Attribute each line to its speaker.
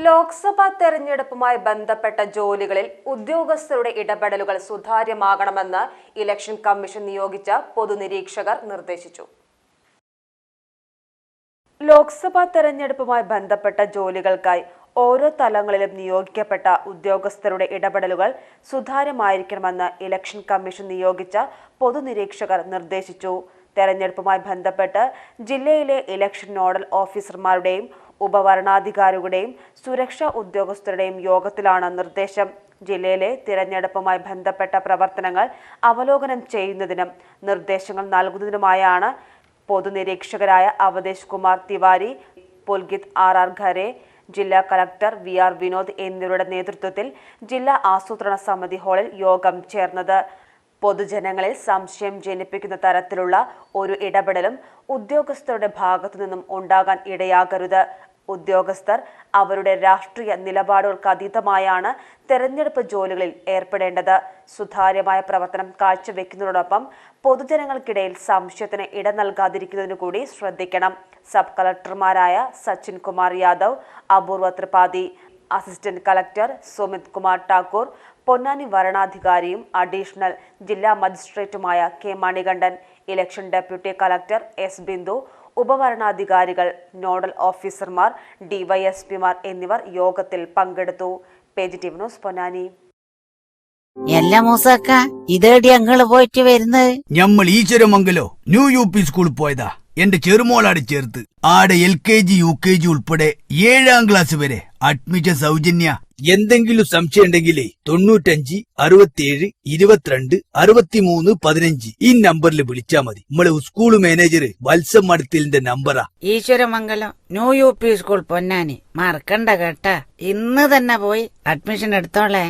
Speaker 1: ലോക്സഭാ തെരഞ്ഞെടുപ്പുമായി ബന്ധപ്പെട്ട ജോലികളിൽ ഉദ്യോഗസ്ഥരുടെ ഇടപെടലുകൾ സുതാര്യമാകണമെന്ന് ഇലക്ഷൻ കമ്മീഷൻ നിയോഗിച്ച പൊതുനിരീക്ഷകർ നിർദ്ദേശിച്ചു. ലോക്സഭാ തെരഞ്ഞെടുപ്പുമായി ബന്ധപ്പെട്ട ജോലികൾക്കായി ഓരോ തലങ്ങളിലും നിയോഗിക്കപ്പെട്ട ഉദ്യോഗസ്ഥരുടെ ഇടപെടലുകൾ സുതാര്യമായിരിക്കണമെന്ന് ഇലക്ഷൻ കമ്മീഷൻ നിയോഗിച്ച പൊതുനിരീക്ഷകർ നിർദ്ദേശിച്ചു. തെരഞ്ഞെടുപ്പുമായി ബന്ധപ്പെട്ട് ജില്ലയിലെ ഇലക്ഷൻ നോഡൽ ഓഫീസർമാരുടെയും ഉപവരണാധികാരികളുടെയും സുരക്ഷാ ഉദ്യോഗസ്ഥരുടെയും യോഗത്തിലാണ് നിർദ്ദേശം. ജില്ലയിലെ തിരഞ്ഞെടുപ്പുമായി ബന്ധപ്പെട്ട പ്രവർത്തനങ്ങൾ അവലോകനം ചെയ്യുന്നതിനും നിർദ്ദേശങ്ങൾ നൽകുന്നതിനുമായാണ് പൊതുനിരീക്ഷകരായ അവധേഷ് കുമാർ തിവാരി, പുൽകിത് ആർ ഖരെ, ജില്ലാ കളക്ടർ VR വിനോദ് എന്നിവരുടെ നേതൃത്വത്തിൽ ജില്ലാ ആസൂത്രണ സമിതി ഹാളിൽ യോഗം ചേർന്നത്. പൊതുജനങ്ങളിൽ സംശയം ജനിപ്പിക്കുന്ന തരത്തിലുള്ള ഒരു ഇടപെടലും ഉദ്യോഗസ്ഥരുടെ ഭാഗത്തു നിന്നും ഉണ്ടാകാൻ ഇടയാകരുത്. ഉദ്യോഗസ്ഥർ അവരുടെ രാഷ്ട്രീയ നിലപാടുകൾക്ക് അതീതമായാണ് തെരഞ്ഞെടുപ്പ് ജോലികളിൽ ഏർപ്പെടേണ്ടത്. സുതാര്യമായ പ്രവർത്തനം കാഴ്ചവെക്കുന്നതോടൊപ്പം പൊതുജനങ്ങൾക്കിടയിൽ സംശയത്തിന് ഇട നൽകാതിരിക്കുന്നതിനു കൂടി ശ്രദ്ധിക്കണം. സബ് കളക്ടർമാരായ സച്ചിൻ കുമാർ യാദവ്, അപൂർവ ത്രിപാഠി, അസിസ്റ്റന്റ് കളക്ടർ സുമിത് കുമാർ ഠാക്കൂർ, പൊന്നാനി വരണാധികാരിയും അഡീഷണൽ ജില്ലാ മജിസ്ട്രേറ്റുമായ K Manikandan, election deputy collector S Bindu, ഉപവരണാധികാരികൾ, നോഡൽ ഓഫീസർമാർ, DYSPമാർ എന്നിവർ യോഗത്തിൽ പങ്കെടുത്തു. Page TV news Ponnani.
Speaker 2: എല്ലാ മൂസക്ക ഇതേടി ഞങ്ങള് പോയിട്ട് വരുന്നത്?
Speaker 3: ഞമ്മൾ ഈശ്വരമംഗലോ ന്യൂ UP സ്കൂളിൽ പോയതാ. എന്റെ ചെറുമോളാട് ചേർത്ത് ആടെ LKG UKG ഉൾപ്പെടെ 7ാം ക്ലാസ് വരെ അഡ്മിഷൻ സൗജന്യ. എന്തെങ്കിലും സംശയം ഉണ്ടെങ്കിലേ 95 67 22 63 15 ഈ നമ്പറിൽ വിളിച്ചാ മതി. നമ്മളെ സ്കൂൾ മാനേജർ വത്സം മടത്തിലിന്റെ നമ്പറാ.
Speaker 2: Eswaramangalam new UP school Ponnani. മറക്കണ്ട കേട്ടാ, ഇന്ന് തന്നെ പോയി അഡ്മിഷൻ എടുത്തോളേ.